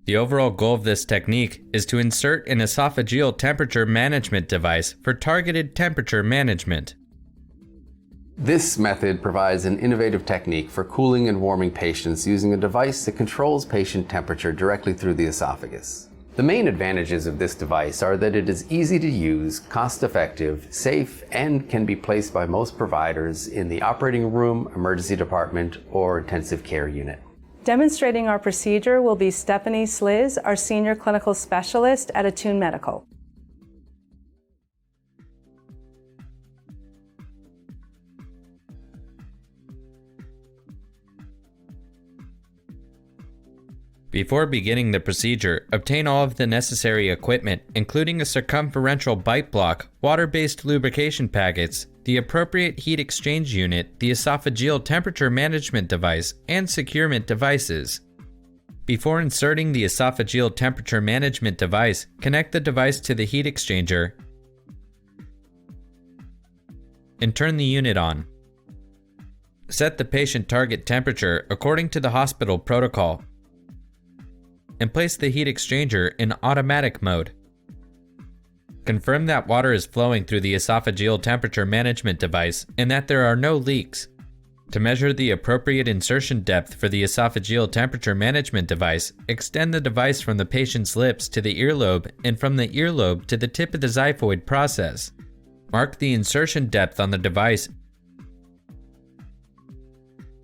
The overall goal of this technique is to insert an esophageal temperature management device for targeted temperature management. This method provides an innovative technique for cooling and warming patients using a device that controls patient temperature directly through the esophagus. The main advantages of this device are that it is easy to use, cost-effective, safe, and can be placed by most providers in the operating room, emergency department, or intensive care unit. Demonstrating our procedure will be Stephanie Sliz, our Senior Clinical Specialist at Attune Medical. Before beginning the procedure, obtain all of the necessary equipment, including a circumferential bite block, water-based lubrication packets, the appropriate heat exchange unit, the esophageal temperature management device, and securement devices. Before inserting the esophageal temperature management device, connect the device to the heat exchanger and turn the unit on. Set the patient target temperature according to the hospital protocol, and place the heat exchanger in automatic mode. Confirm that water is flowing through the esophageal temperature management device and that there are no leaks. To measure the appropriate insertion depth for the esophageal temperature management device, extend the device from the patient's lips to the earlobe and from the earlobe to the tip of the xiphoid process. Mark the insertion depth on the device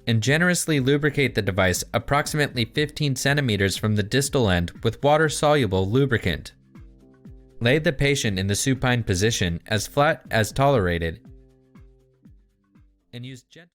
and generously lubricate the device approximately 15 centimeters from the distal end with water-soluble lubricant. Lay the patient in the supine position as flat as tolerated and use gentle